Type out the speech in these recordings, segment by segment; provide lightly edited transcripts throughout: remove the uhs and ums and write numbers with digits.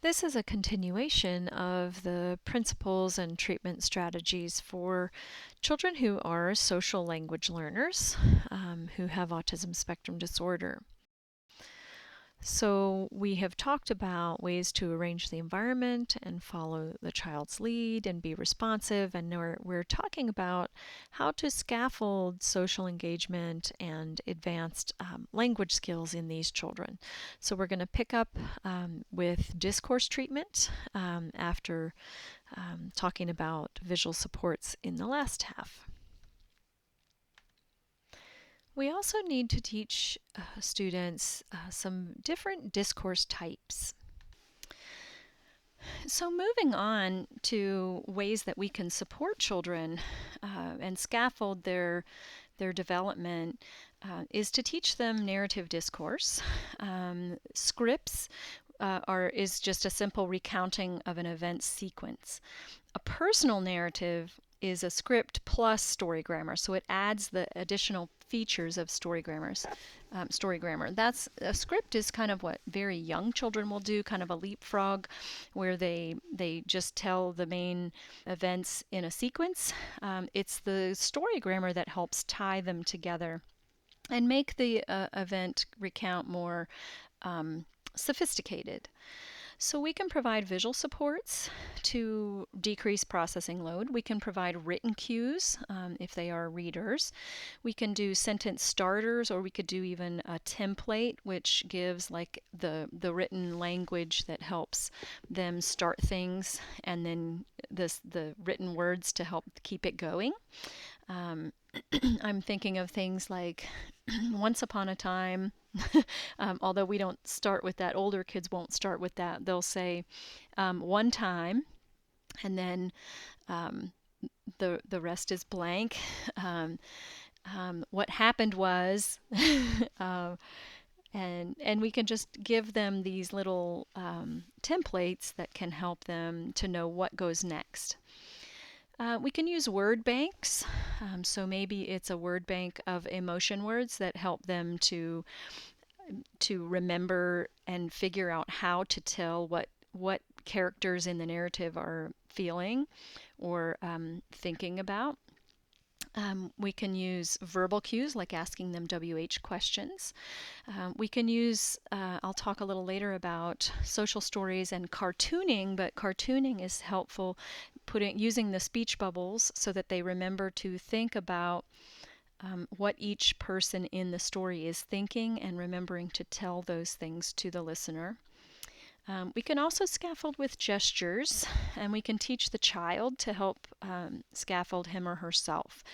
This is a continuation of the principles and treatment strategies for children who are social language learners who have autism spectrum disorder. So we have talked about ways to arrange the environment and follow the child's lead and be responsive, and we're talking about how to scaffold social engagement and advanced language skills in these children. So we're going to pick up with discourse treatment after talking about visual supports in the last half. We also need to teach students some different discourse types. So moving on to ways that we can support children and scaffold their development is to teach them narrative discourse. Scripts is just a simple recounting of an event sequence. A personal narrative is a script plus story grammar, so it adds the additional features of story grammar. That's a script is kind of what very young children will do, kind of a leapfrog, where they just tell the main events in a sequence. It's the story grammar that helps tie them together and make the event recount more sophisticated. So we can provide visual supports to decrease processing load. We can provide written cues if they are readers. We can do sentence starters, or we could do even a template, which gives like the written language that helps them start things, and then the written words to help keep it going. I'm thinking of things like once upon a time, although we don't start with that, older kids won't start with that. They'll say one time, and then the rest is blank. What happened was, and we can just give them these little templates that can help them to know what goes next. We can use word banks. So maybe it's a word bank of emotion words that help them to remember and figure out how to tell what characters in the narrative are feeling or thinking about. We can use verbal cues like asking them WH questions. We can use, I'll talk a little later about social stories and cartooning, but cartooning is helpful using the speech bubbles so that they remember to think about what each person in the story is thinking and remembering to tell those things to the listener. We can also scaffold with gestures, and we can teach the child to help scaffold him or herself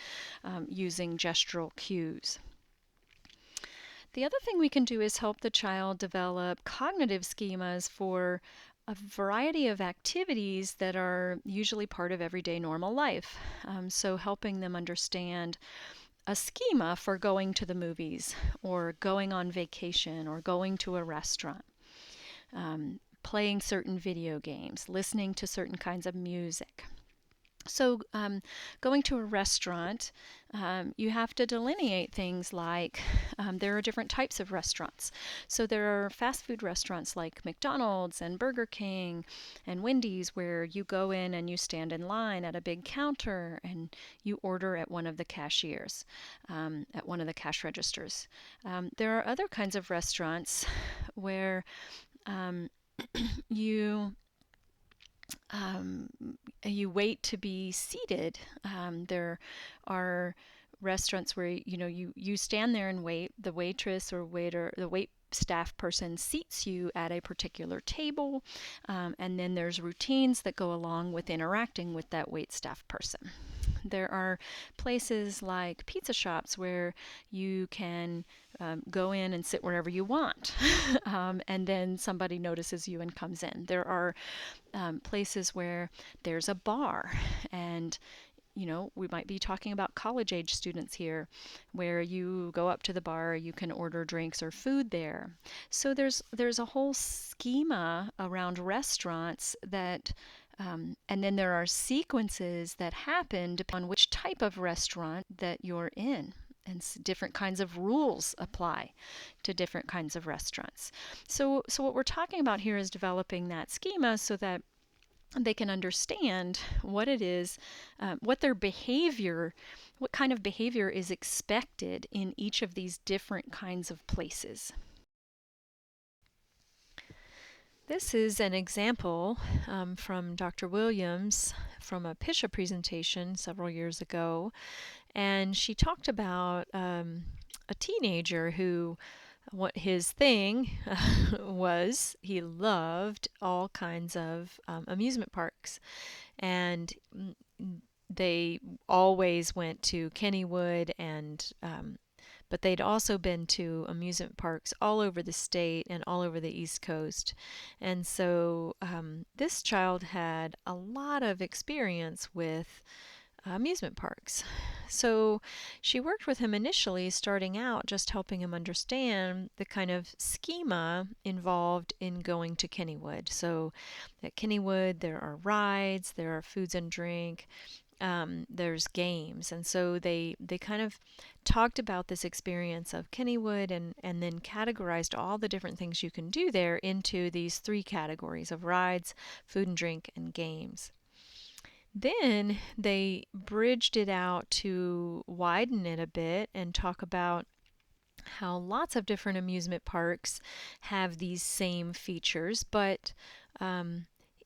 using gestural cues. The other thing we can do is help the child develop cognitive schemas for a variety of activities that are usually part of everyday normal life. So helping them understand a schema for going to the movies or going on vacation or going to a restaurant. Playing certain video games, listening to certain kinds of music. So going to a restaurant, you have to delineate things like there are different types of restaurants. So there are fast food restaurants like McDonald's and Burger King and Wendy's, where you go in and you stand in line at a big counter and you order at one of the cashiers, at one of the cash registers. There are other kinds of restaurants where you you wait to be seated. There are restaurants where you stand there and wait. The waitress or waiter, the wait staff person seats you at a particular table, and then there's routines that go along with interacting with that wait staff person. There are places like pizza shops where you can go in and sit wherever you want, and then somebody notices you and comes in. There are places where there's a bar, and we might be talking about college age students here, where you go up to the bar, you can order drinks or food there. So there's a whole schema around restaurants that and then there are sequences that happen depending on which type of restaurant that you're in. and different kinds of rules apply to different kinds of restaurants. So what we're talking about here is developing that schema so that they can understand what it is, what their behavior, what kind of behavior is expected in each of these different kinds of places. This is an example from Dr. Williams from a PISHA presentation several years ago, and she talked about a teenager who, what his thing was, he loved all kinds of amusement parks, and they always went to Kennywood, and but they'd also been to amusement parks all over the state and all over the East Coast. And so this child had a lot of experience with amusement parks. So she worked with him initially, starting out just helping him understand the kind of schema involved in going to Kennywood. So at Kennywood, there are rides, there are foods and drink, there's games. And so they kind of talked about this experience of Kennywood, and then categorized all the different things you can do there into these three categories of rides, food and drink, and games. Then they bridged it out to widen it a bit and talk about how lots of different amusement parks have these same features, but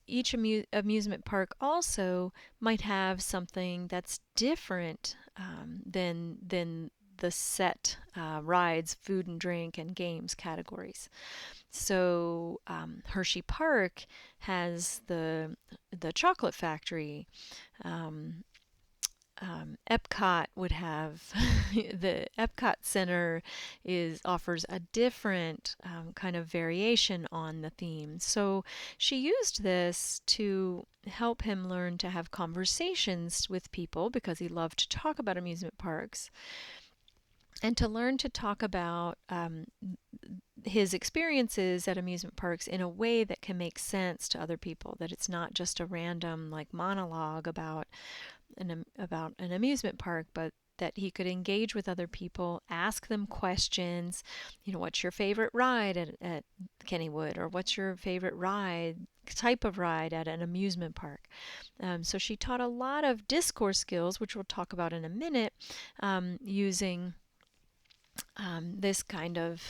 each amusement park also might have something that's different than the set rides, food and drink, and games categories. So Hershey Park has the chocolate factory. Um, Epcot would have the Epcot Center offers a different kind of variation on the theme. So she used this to help him learn to have conversations with people because he loved to talk about amusement parks, and to learn to talk about his experiences at amusement parks in a way that can make sense to other people, that it's not just a random like monologue about an amusement park, but that he could engage with other people, ask them questions. What's your favorite ride at Kennywood, or what's your favorite type of ride at an amusement park? So she taught a lot of discourse skills, which we'll talk about in a minute, using this kind of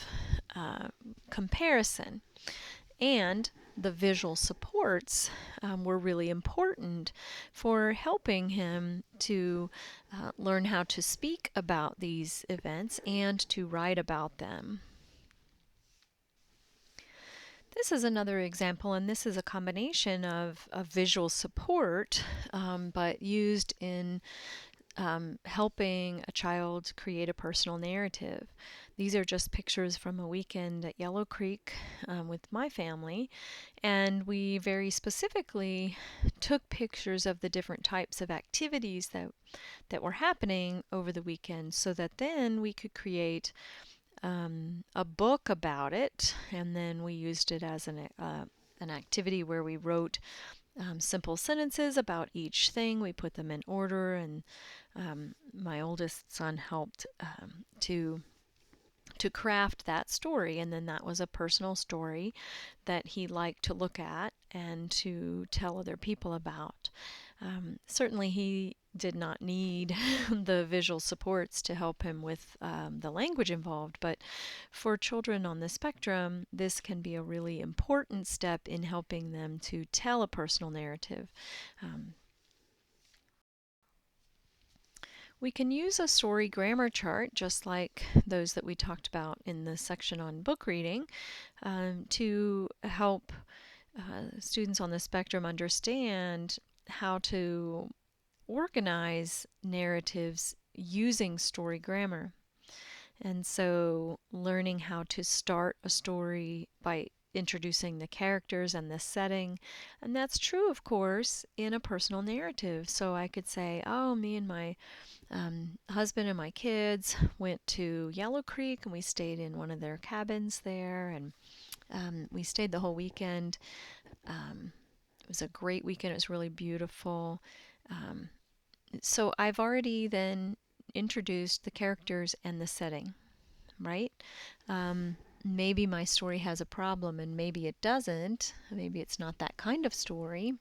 comparison. And the visual supports were really important for helping him to learn how to speak about these events and to write about them. This is another example, and this is a combination of visual support, but used in helping a child create a personal narrative. These are just pictures from a weekend at Yellow Creek with my family, and we very specifically took pictures of the different types of activities that were happening over the weekend, so that then we could create a book about it, and then we used it as an activity where we wrote simple sentences about each thing. We put them in order, and my oldest son helped to craft that story, and then that was a personal story that he liked to look at and to tell other people about. Certainly he did not need the visual supports to help him with the language involved, but for children on the spectrum, this can be a really important step in helping them to tell a personal narrative. We can use a story grammar chart, just like those that we talked about in the section on book reading, to help students on the spectrum understand how to organize narratives using story grammar. And so learning how to start a story by introducing the characters and the setting. And that's true, of course, in a personal narrative. So I could say, oh, me and my husband and my kids went to Yellow Creek, and we stayed in one of their cabins there, and we stayed the whole weekend. It was a great weekend. It was really beautiful. So I've already then introduced the characters and the setting, right? Maybe my story has a problem and maybe it doesn't. Maybe it's not that kind of story.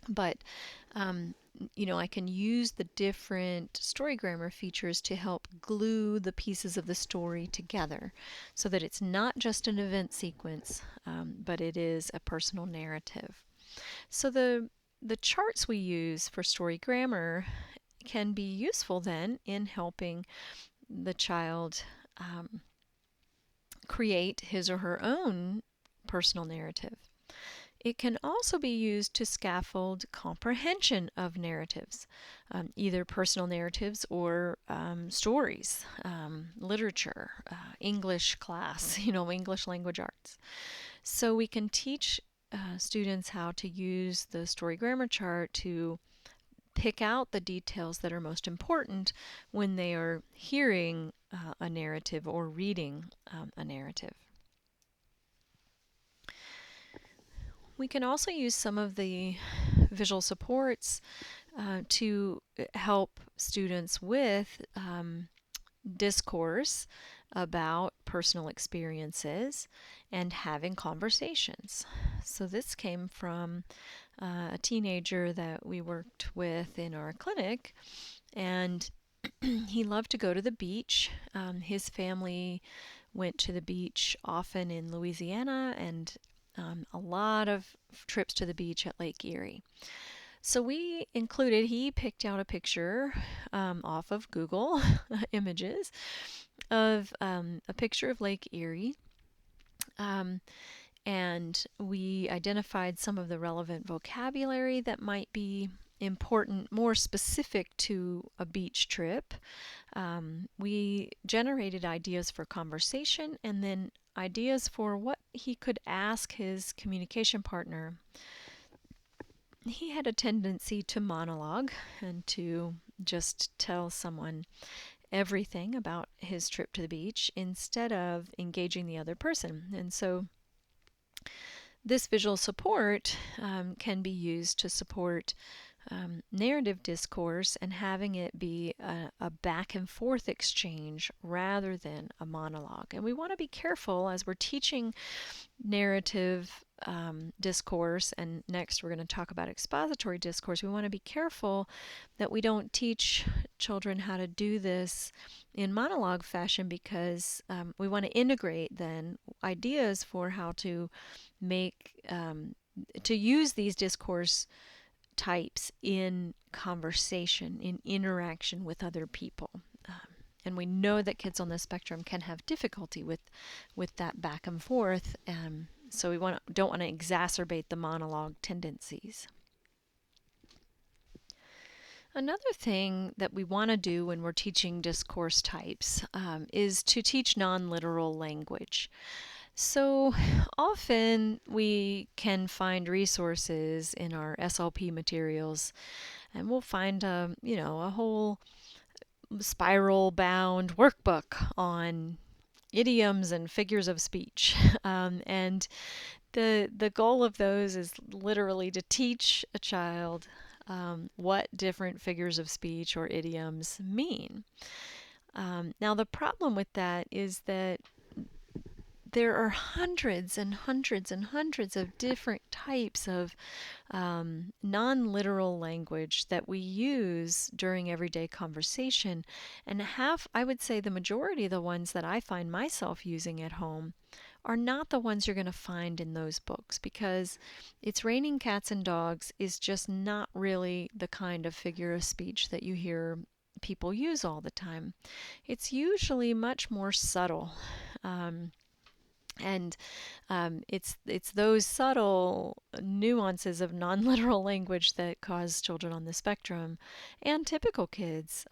But, I can use the different story grammar features to help glue the pieces of the story together so that it's not just an event sequence, but it is a personal narrative. So the charts we use for story grammar can be useful then in helping the child create his or her own personal narrative. It can also be used to scaffold comprehension of narratives, either personal narratives or stories, literature, English class, English language arts. So we can teach students how to use the story grammar chart to pick out the details that are most important when they are hearing a narrative or reading a narrative. We can also use some of the visual supports to help students with discourse about personal experiences and having conversations. So this came from a teenager that we worked with in our clinic, and he loved to go to the beach. His family went to the beach often in Louisiana, and a lot of trips to the beach at Lake Erie. So he picked out a picture off of Google Images of a picture of Lake Erie. And we identified some of the relevant vocabulary that might be important, more specific to a beach trip. We generated ideas for conversation and then ideas for what he could ask his communication partner. He had a tendency to monologue and to just tell someone everything about his trip to the beach instead of engaging the other person. And so this visual support can be used to support narrative discourse and having it be a back and forth exchange rather than a monologue. And we want to be careful as we're teaching narrative discourse, and next we're going to talk about expository discourse. We want to be careful that we don't teach children how to do this in monologue fashion, because we want to integrate then ideas for how to to use these discourse types in conversation, in interaction with other people. And we know that kids on the spectrum can have difficulty with that back and forth, so we don't want to exacerbate the monologue tendencies. Another thing that we want to do when we're teaching discourse types is to teach non-literal language. So often we can find resources in our SLP materials, and we'll find a whole spiral-bound workbook on idioms and figures of speech. And the goal of those is literally to teach a child what different figures of speech or idioms mean. Now the problem with that is that there are hundreds and hundreds and hundreds of different types of non-literal language that we use during everyday conversation. And I would say the majority of the ones that I find myself using at home are not the ones you're going to find in those books, because It's Raining Cats and Dogs is just not really the kind of figure of speech that you hear people use all the time. It's usually much more subtle. And it's those subtle nuances of non-literal language that cause children on the spectrum and typical kids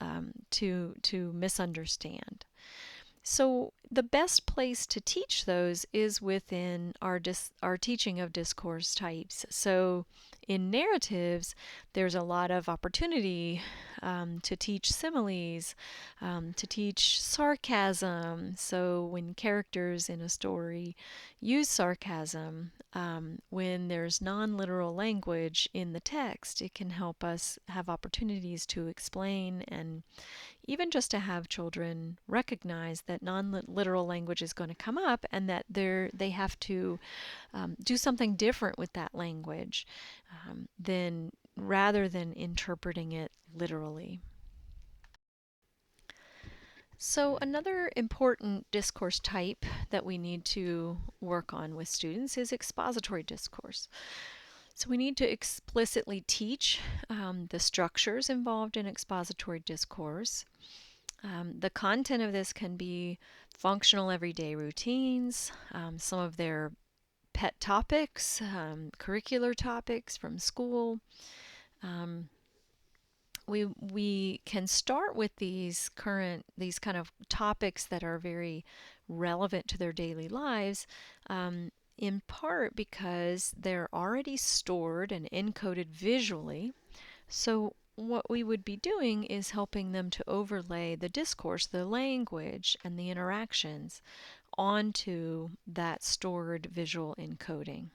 to misunderstand. So the best place to teach those is within our teaching of discourse types. So in narratives, there's a lot of opportunity to teach similes, to teach sarcasm. So when characters in a story use sarcasm, when there's non-literal language in the text, it can help us have opportunities to explain and even just to have children recognize that non-literal language is going to come up and that they have to do something different with that language than rather than interpreting it literally. So another important discourse type that we need to work on with students is expository discourse. So we need to explicitly teach the structures involved in expository discourse. The content of this can be functional everyday routines, some of their pet topics, curricular topics from school. We can start with these kind of topics that are very relevant to their daily lives, in part because they're already stored and encoded visually. So what we would be doing is helping them to overlay the discourse, the language, and the interactions onto that stored visual encoding.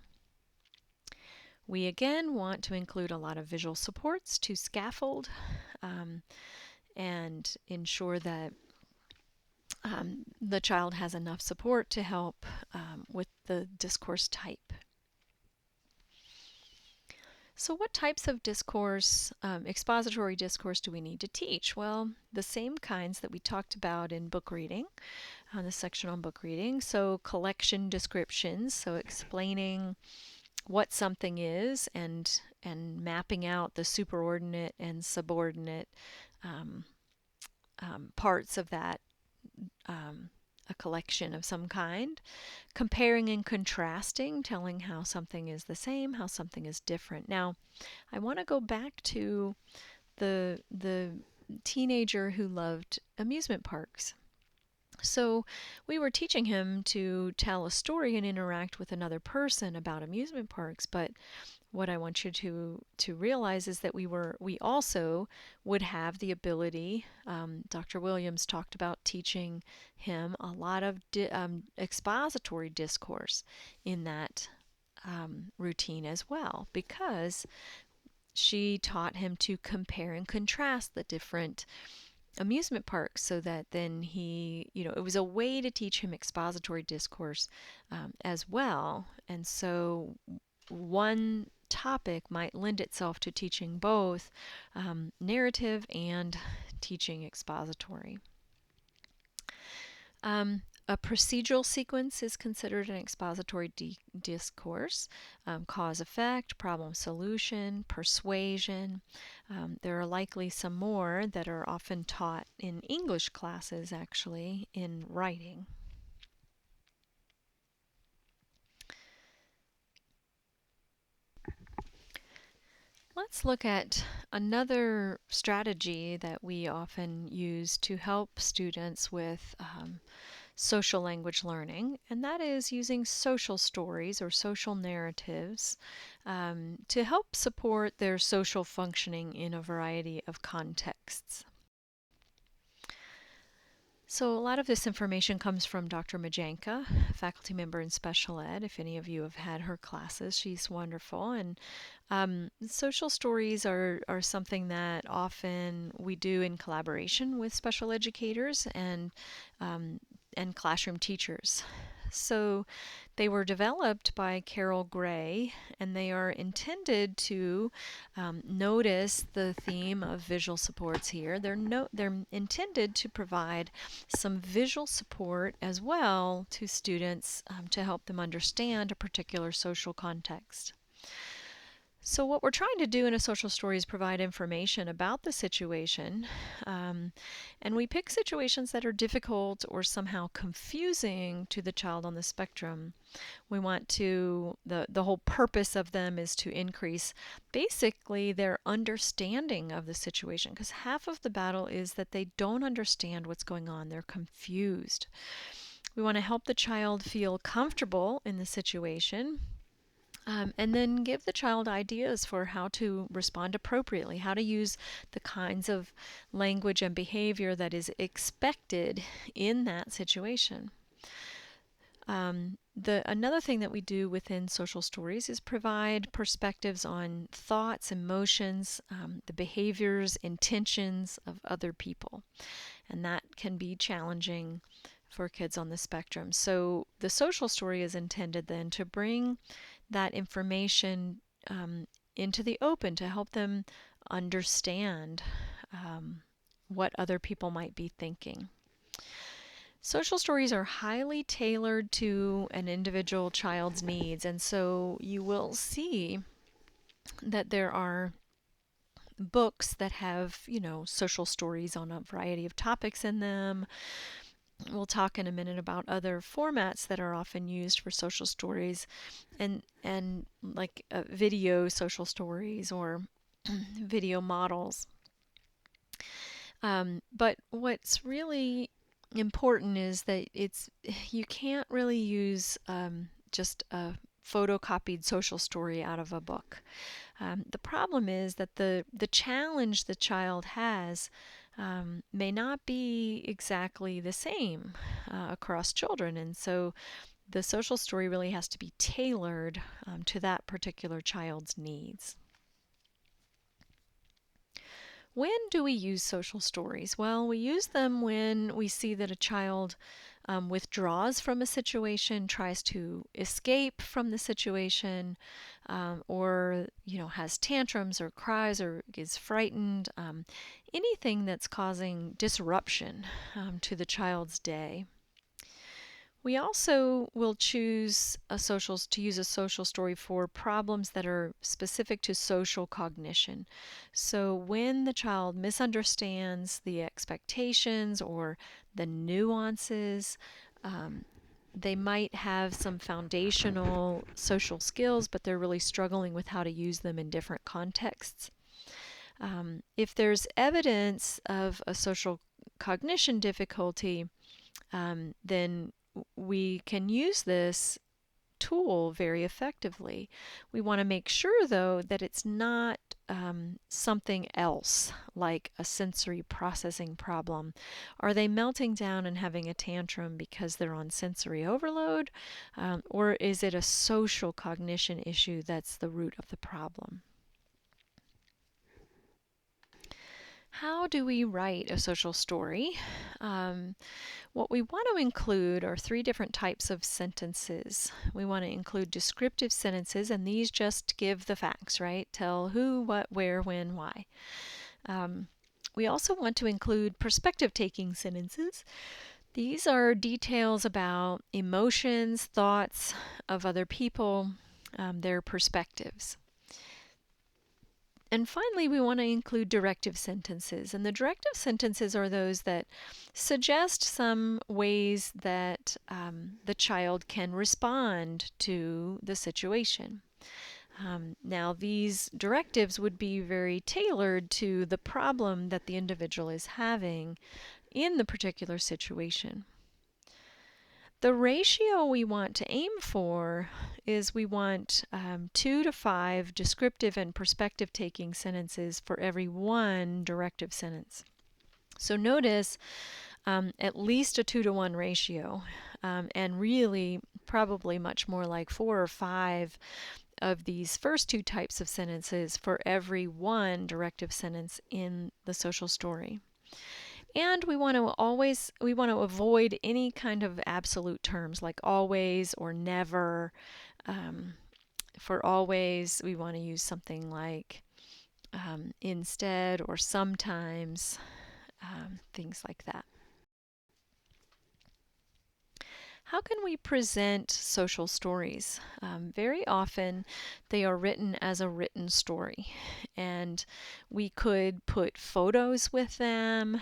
We again want to include a lot of visual supports to scaffold and ensure that the child has enough support to help with the discourse type. So what types of discourse, expository discourse, do we need to teach? Well, the same kinds that we talked about in book reading, on the section on book reading. So collection descriptions, so explaining what something is and mapping out the superordinate and subordinate parts of that, a collection of some kind. Comparing and contrasting, telling how something is the same, how something is different. Now, I want to go back to the teenager who loved amusement parks. So we were teaching him to tell a story and interact with another person about amusement parks, but what I want you to realize is that we also would have the ability. Dr. Williams talked about teaching him a lot of expository discourse in that routine as well, because she taught him to compare and contrast the different amusement parks so that then it was a way to teach him expository discourse as well. And so one topic might lend itself to teaching both narrative and teaching expository. A procedural sequence is considered an expository discourse. Cause effect, problem solution, persuasion. There are likely some more that are often taught in English classes, actually, in writing. Let's look at another strategy that we often use to help students with social language learning, and that is using social stories or social narratives to help support their social functioning in a variety of contexts. So a lot of this information comes from Dr. Majanka, faculty member in special ed. If any of you have had her classes, she's wonderful. And social stories are something that often we do in collaboration with special educators and classroom teachers. So they were developed by Carol Gray, and they are intended to notice the theme of visual supports here. They're intended to provide some visual support as well to students to help them understand a particular social context. So what we're trying to do in a social story is provide information about the situation, um, and we pick situations that are difficult or somehow confusing to the child on the spectrum. We want to, the whole purpose of them is to increase basically their understanding of the situation, because half of the battle is that they don't understand what's going on. They're confused. We want to help the child feel comfortable in the situation, and then give the child ideas for how to respond appropriately, how to use the kinds of language and behavior that is expected in that situation. Another thing that we do within social stories is provide perspectives on thoughts, emotions, the behaviors, intentions of other people. And that can be challenging for kids on the spectrum. So the social story is intended then to bring that information into the open to help them understand what other people might be thinking. Social stories are highly tailored to an individual child's needs, and so you will see that there are books that have, social stories on a variety of topics in them. We'll talk in a minute about other formats that are often used for social stories, and like video social stories or video models. But what's really important is that you can't really use just a photocopied social story out of a book. The problem is that the challenge the child has may not be exactly the same across children, and so the social story really has to be tailored to that particular child's needs. When do we use social stories? Well, we use them when we see that a child withdraws from a situation, tries to escape from the situation, or has tantrums or cries or is frightened. Anything that's causing disruption to the child's day. We also will choose to use a social story for problems that are specific to social cognition. So when the child misunderstands the expectations or the nuances, they might have some foundational social skills, but they're really struggling with how to use them in different contexts. If there's evidence of a social cognition difficulty, then we can use this tool very effectively. We want to make sure, though, that it's not something else like a sensory processing problem. Are they melting down and having a tantrum because they're on sensory overload? Or is it a social cognition issue that's the root of the problem? How do we write a social story? What we want to include are 3 different types of sentences. We want to include descriptive sentences, and these just give the facts, right? Tell who, what, where, when, why. We also want to include perspective-taking sentences. These are details about emotions, thoughts of other people, their perspectives. And finally, we want to include directive sentences. And the directive sentences are those that suggest some ways that the child can respond to the situation. Now, these directives would be very tailored to the problem that the individual is having in the particular situation. The ratio we want to aim for is we want 2 to 5 descriptive and perspective-taking sentences for every 1 directive sentence. So notice at least a 2 to 1 ratio, and really probably much more like 4 or 5 of these first 2 types of sentences for every 1 directive sentence in the social story. And we want to avoid any kind of absolute terms like always or never. For always, we want to use something like instead or sometimes, things like that. How can we present social stories? Very often they are written as a written story, and we could put photos with them,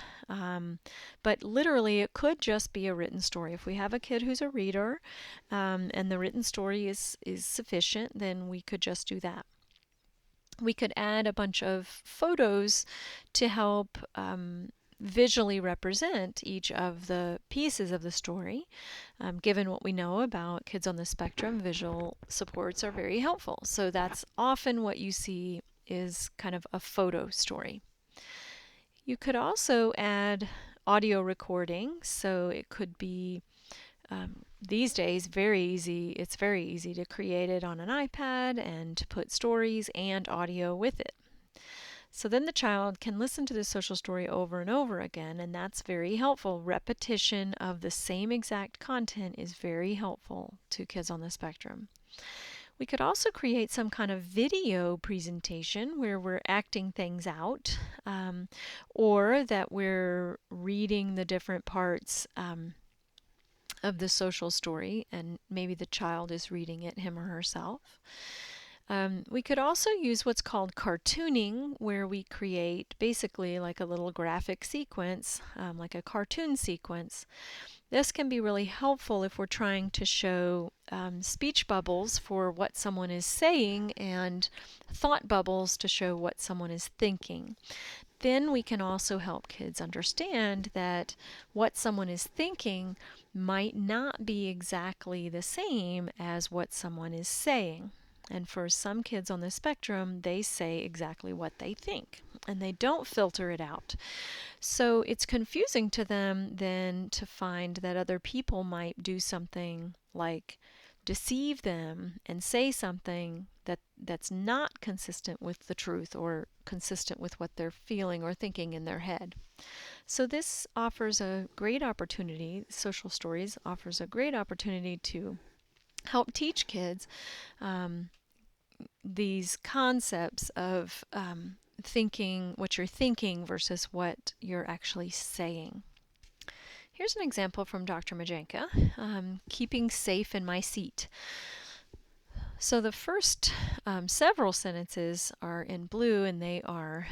but literally it could just be a written story. If we have a kid who's a reader, and the written story is sufficient, then we could just do that. We could add a bunch of photos to help visually represent each of the pieces of the story. Given what we know about kids on the spectrum, visual supports are very helpful. So that's often what you see is kind of a photo story. You could also add audio recording, so it could be these days very easy. It's very easy to create it on an iPad and to put stories and audio with it. So then the child can listen to the social story over and over again, and that's very helpful. Repetition of the same exact content is very helpful to kids on the spectrum. We could also create some kind of video presentation where we're acting things out, or that we're reading the different parts of the social story, and maybe the child is reading it him or herself. We could also use what's called cartooning, where we create basically like a little graphic sequence, like a cartoon sequence. This can be really helpful if we're trying to show speech bubbles for what someone is saying and thought bubbles to show what someone is thinking. Then we can also help kids understand that what someone is thinking might not be exactly the same as what someone is saying. And for some kids on the spectrum, they say exactly what they think, and they don't filter it out. So it's confusing to them then to find that other people might do something like deceive them and say something that's not consistent with the truth or consistent with what they're feeling or thinking in their head. So this offers a great opportunity, social stories offers a great opportunity to help teach kids these concepts of thinking what you're thinking versus what you're actually saying. Here's an example from Dr. Majenka, keeping safe in my seat. So the first several sentences are in blue, and they are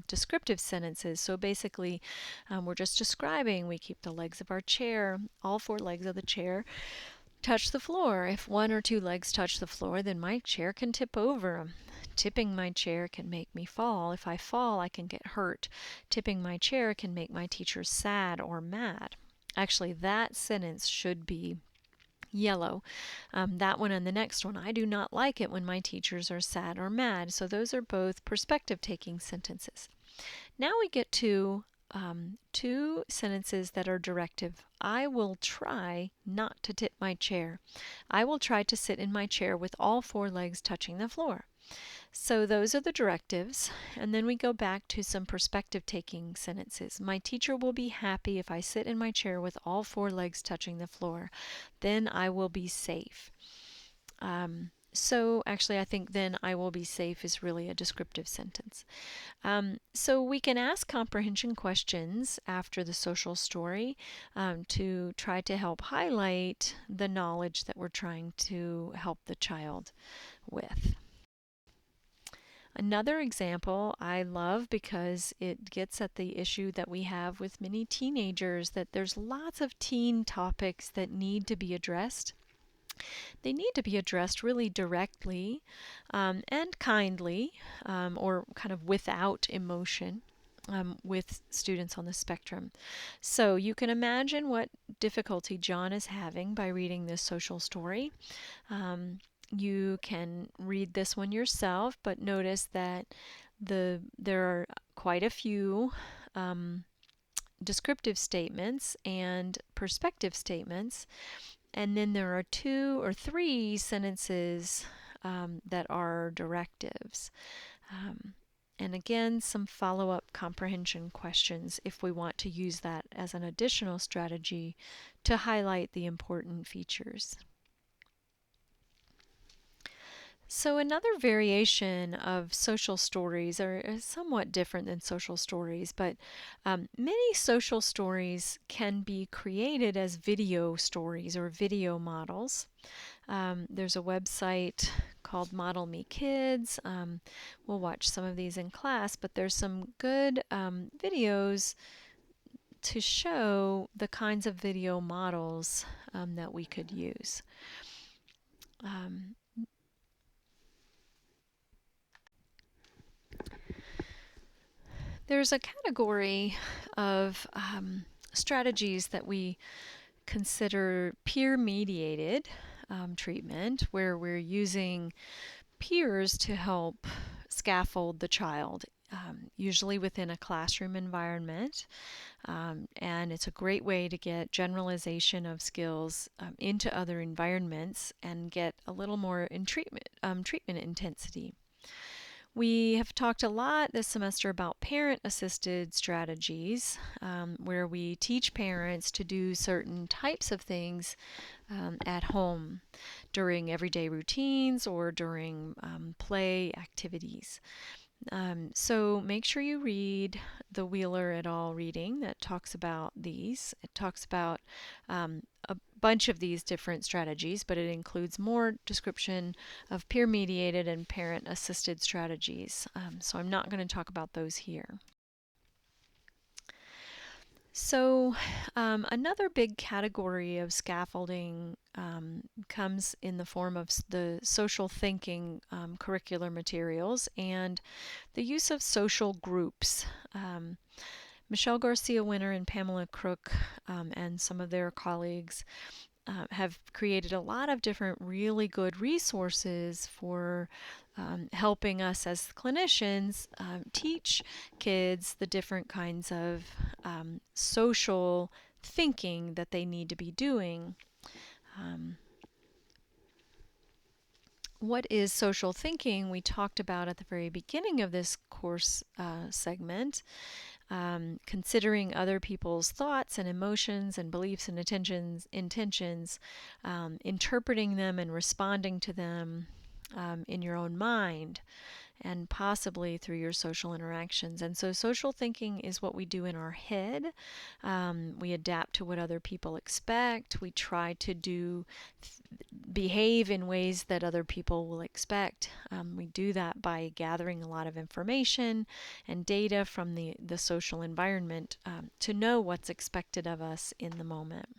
descriptive sentences. So basically, we're just describing we keep the legs of our chair, all four legs of the chair, touch the floor. If one or two legs touch the floor, then my chair can tip over. Tipping my chair can make me fall. If I fall, I can get hurt. Tipping my chair can make my teacher sad or mad. Actually, that sentence should be yellow. That one and the next one. I do not like it when my teachers are sad or mad. So those are both perspective-taking sentences. Now we get to two sentences that are directive. I will try not to tip my chair. I will try to sit in my chair with all four legs touching the floor. So those are the directives, and then we go back to some perspective-taking sentences. My teacher will be happy if I sit in my chair with all four legs touching the floor. Then I will be safe. So actually I think then I will be safe is really a descriptive sentence. So we can ask comprehension questions after the social story to try to help highlight the knowledge that we're trying to help the child with. Another example I love because it gets at the issue that we have with many teenagers, that there's lots of teen topics that need to be addressed. They need to be addressed really directly and kindly, or kind of without emotion. With students on the spectrum. So you can imagine what difficulty John is having by reading this social story. You can read this one yourself, but notice that there are quite a few descriptive statements and perspective statements, and then there are two or three sentences that are directives. And again, some follow-up comprehension questions if we want to use that as an additional strategy to highlight the important features. So another variation of social stories are somewhat different than social stories, but many social stories can be created as video stories or video models. There's a website called Model Me Kids. We'll watch some of these in class, but there's some good videos to show the kinds of video models that we could use. Um, there's a category of strategies that we consider peer-mediated treatment, where we're using peers to help scaffold the child, usually within a classroom environment. And it's a great way to get generalization of skills into other environments and get a little more in treatment intensity. We have talked a lot this semester about parent-assisted strategies, where we teach parents to do certain types of things at home during everyday routines or during play activities. So make sure you read the Wheeler et al. Reading that talks about these. It talks about a bunch of these different strategies, but it includes more description of peer-mediated and parent-assisted strategies. So I'm not going to talk about those here. So another big category of scaffolding comes in the form of the social thinking curricular materials and the use of social groups. Michelle Garcia Winter and Pamela Crook and some of their colleagues have created a lot of different really good resources for helping us as clinicians teach kids the different kinds of social thinking that they need to be doing. What is social thinking? We talked about at the very beginning of this course segment. Considering other people's thoughts and emotions and beliefs and intentions, interpreting them and responding to them in your own mind, and possibly through your social interactions. And so social thinking is what we do in our head. We adapt to what other people expect. We try to behave in ways that other people will expect. We do that by gathering a lot of information and data from the social environment to know what's expected of us in the moment.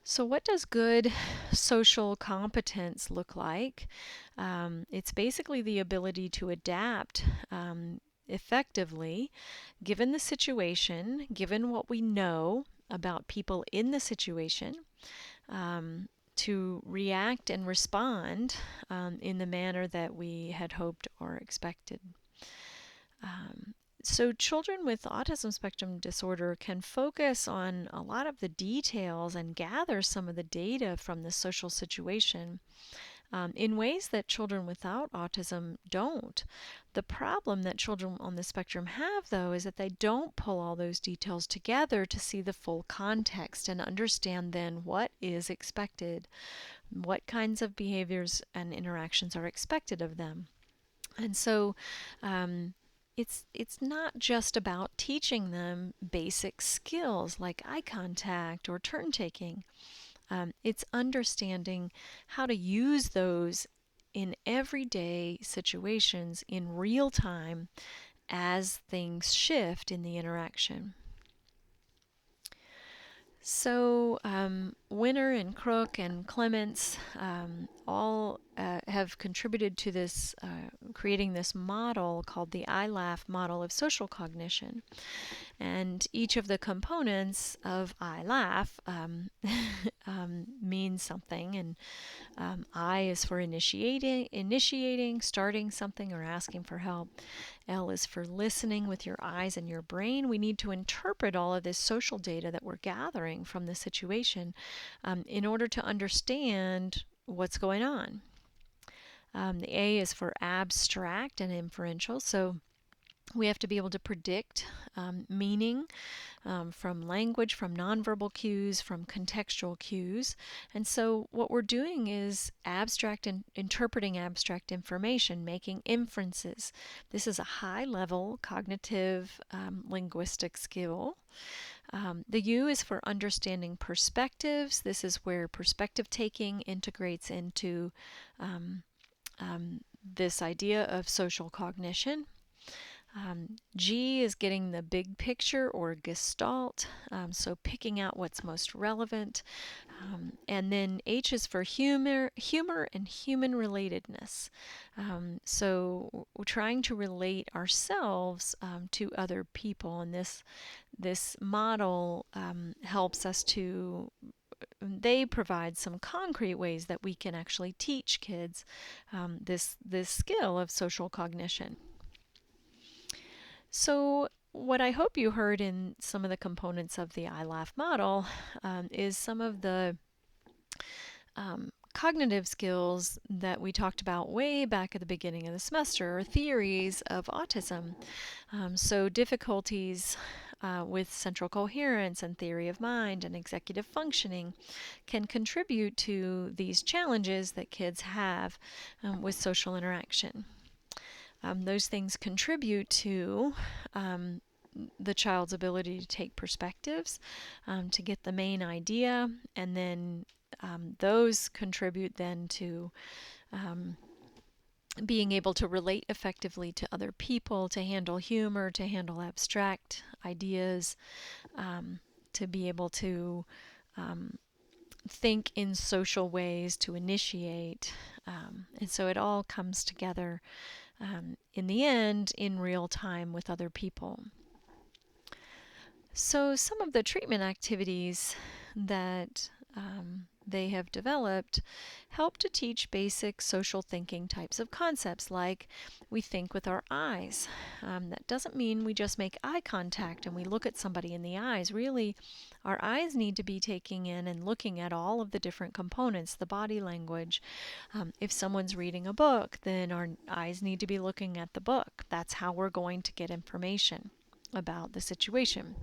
So what does good social competence look like? It's basically the ability to adapt effectively given the situation, given what we know about people in the situation, to react and respond in the manner that we had hoped or expected. So children with autism spectrum disorder can focus on a lot of the details and gather some of the data from the social situation in ways that children without autism don't. The problem that children on the spectrum have, though, is that they don't pull all those details together to see the full context and understand then what is expected, what kinds of behaviors and interactions are expected of them. And so it's not just about teaching them basic skills like eye contact or turn taking. It's understanding how to use those in everyday situations in real time as things shift in the interaction. So Winter and Crook and Clements all have contributed to this, creating this model called the I-LAF model of social cognition. And each of the components of I-LAF means something. And I is for initiating, starting something, or asking for help. L is for listening with your eyes and your brain. We need to interpret all of this social data that we're gathering from the situation in order to understand what's going on. The A is for abstract and inferential. So We have to be able to predict meaning from language, from nonverbal cues, from contextual cues. And so what we're doing is interpreting abstract information, making inferences. This is a high-level cognitive linguistic skill. The U is for understanding perspectives. This is where perspective taking integrates into um, this idea of social cognition. G is getting the big picture or gestalt, so picking out what's most relevant. And then H is for humor and human relatedness. So we're trying to relate ourselves to other people, and this model helps us to. They provide some concrete ways that we can actually teach kids this skill of social cognition. So what I hope you heard in some of the components of the ILAF model is some of the cognitive skills that we talked about way back at the beginning of the semester, or theories of autism. So difficulties with central coherence and theory of mind and executive functioning can contribute to these challenges that kids have with social interaction. Those things contribute to the child's ability to take perspectives, to get the main idea, and then those contribute then to being able to relate effectively to other people, to handle humor, to handle abstract ideas, to be able to think in social ways, to initiate. And so it all comes together in the end in real time with other people. So some of the treatment activities that they have developed help to teach basic social thinking types of concepts, like we think with our eyes. That doesn't mean we just make eye contact and we look at somebody in the eyes. Really, our eyes need to be taking in and looking at all of the different components, the body language. If someone's reading a book, then our eyes need to be looking at the book. That's how we're going to get information about the situation.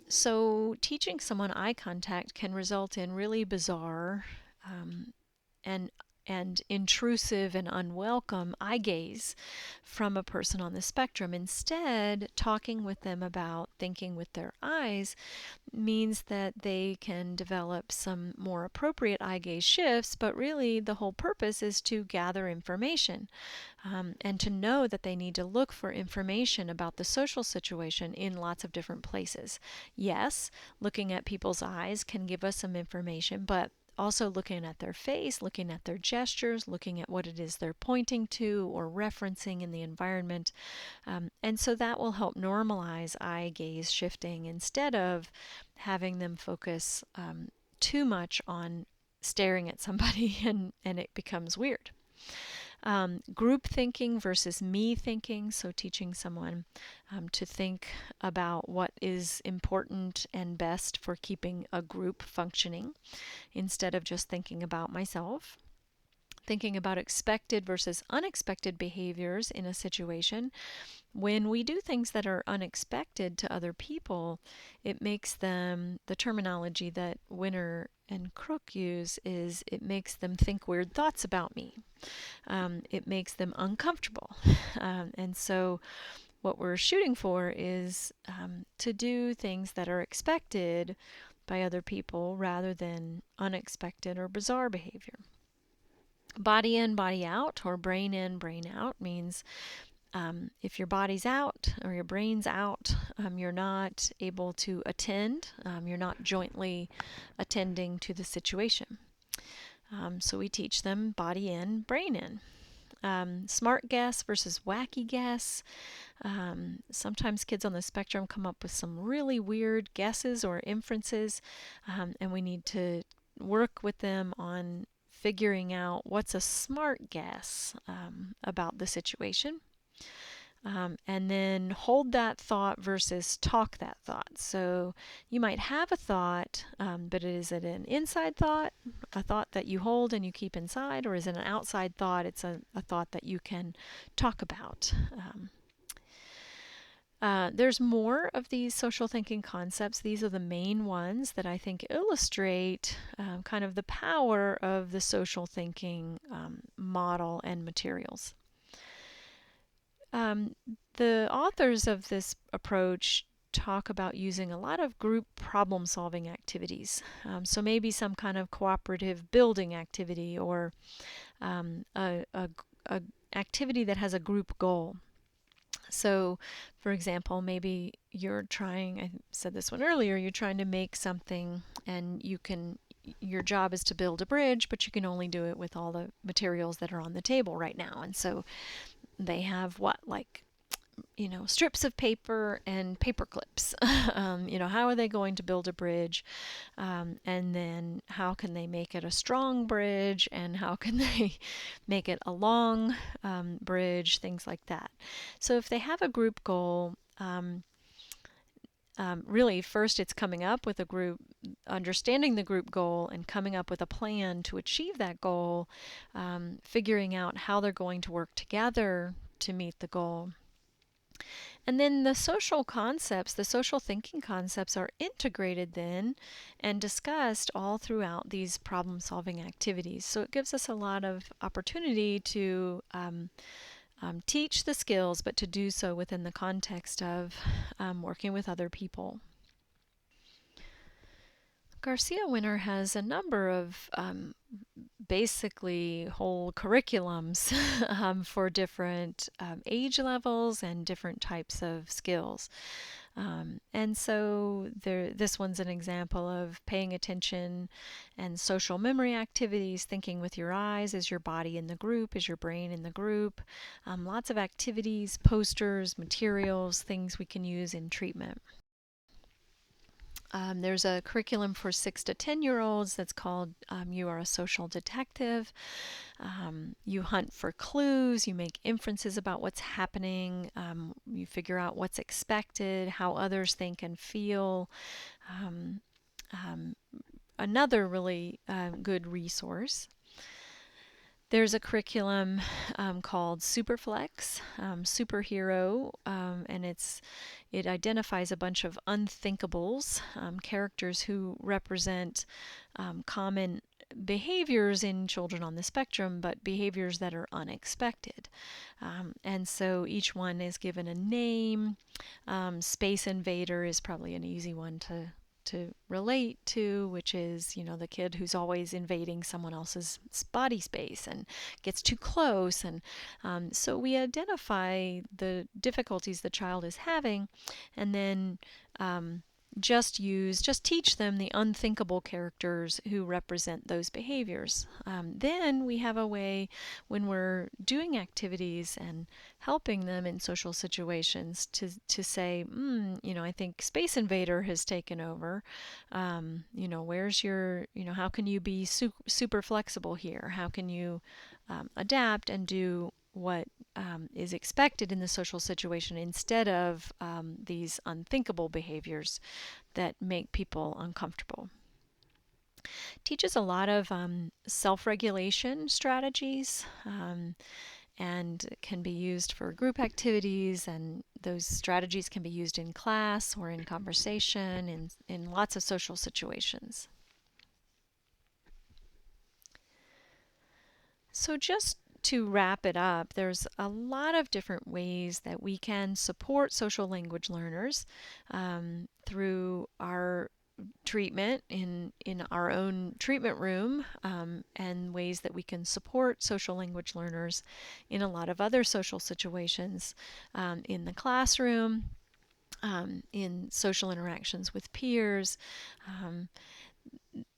So teaching someone eye contact can result in really bizarre and intrusive and unwelcome eye gaze from a person on the spectrum. Instead, talking with them about thinking with their eyes means that they can develop some more appropriate eye gaze shifts, but really the whole purpose is to gather information and to know that they need to look for information about the social situation in lots of different places. Yes, looking at people's eyes can give us some information, but also looking at their face, looking at their gestures, looking at what it is they're pointing to or referencing in the environment. And so that will help normalize eye gaze shifting instead of having them focus too much on staring at somebody and it becomes weird. Group thinking versus me thinking, so teaching someone to think about what is important and best for keeping a group functioning instead of just thinking about myself. Thinking about expected versus unexpected behaviors in a situation. When we do things that are unexpected to other people, it makes them, the terminology that Winner and Crook use is it makes them think weird thoughts about me. It makes them uncomfortable. And so what we're shooting for is to do things that are expected by other people rather than unexpected or bizarre behavior. Body in, body out, or brain in, brain out means if your body's out or your brain's out, you're not able to attend. You're not jointly attending to the situation. So we teach them body in, brain in. Smart guess versus wacky guess. Sometimes kids on the spectrum come up with some really weird guesses or inferences, and we need to work with them on figuring out what's a smart guess about the situation. And then hold that thought versus talk that thought. So you might have a thought, but is it an inside thought, a thought that you hold and you keep inside, or is it an outside thought? It's a thought that you can talk about. There's more of these social thinking concepts. These are the main ones that I think illustrate kind of the power of the social thinking model and materials. Um, the authors of this approach talk about using a lot of group problem solving activities. So maybe some kind of cooperative building activity or a activity that has a group goal. So, for example, maybe you're trying, I said this one earlier, you're trying to make something and your job is to build a bridge, but you can only do it with all the materials that are on the table right now. And so they have what, like, strips of paper and paper clips. How are they going to build a bridge? And then how can they make it a strong bridge? And how can they make it a long bridge? Things like that. So if they have a group goal, really first it's coming up with a group, understanding the group goal and coming up with a plan to achieve that goal, figuring out how they're going to work together to meet the goal. And then the social concepts, the social thinking concepts are integrated then and discussed all throughout these problem solving activities. So it gives us a lot of opportunity to teach the skills, but to do so within the context of working with other people. Garcia Winner has a number of basically whole curriculums for different age levels and different types of skills. And so this one's an example of paying attention and social memory activities, thinking with your eyes. Is your body in the group? Is your brain in the group? Lots of activities, posters, materials, things we can use in treatment. There's a curriculum for 6 to 10-year-olds that's called You Are a Social Detective. You hunt for clues, you make inferences about what's happening, you figure out what's expected, how others think and feel. Um, Another really good resource. There's a curriculum called Superflex, Superhero, and it identifies a bunch of unthinkables, characters who represent common behaviors in children on the spectrum, but behaviors that are unexpected. And so each one is given a name. Space Invader is probably an easy one to relate to, which is, the kid who's always invading someone else's body space and gets too close. And so we identify the difficulties the child is having, and then just teach them the unthinkable characters who represent those behaviors. Then we have a way, when we're doing activities and helping them in social situations, to say, I think Space Invader has taken over. Where's your, how can you be super flexible here? How can you adapt and do what is expected in the social situation instead of these unthinkable behaviors that make people uncomfortable. Teaches a lot of self-regulation strategies and can be used for group activities, and those strategies can be used in class or in conversation in lots of social situations. So just to wrap it up, there's a lot of different ways that we can support social language learners through our treatment in our own treatment room, and ways that we can support social language learners in a lot of other social situations, in the classroom, in social interactions with peers.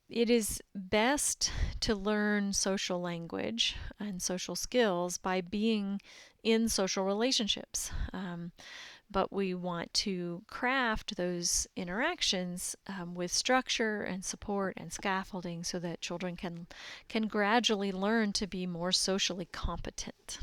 It is best to learn social language and social skills by being in social relationships. But we want to craft those interactions with structure and support and scaffolding so that children can gradually learn to be more socially competent.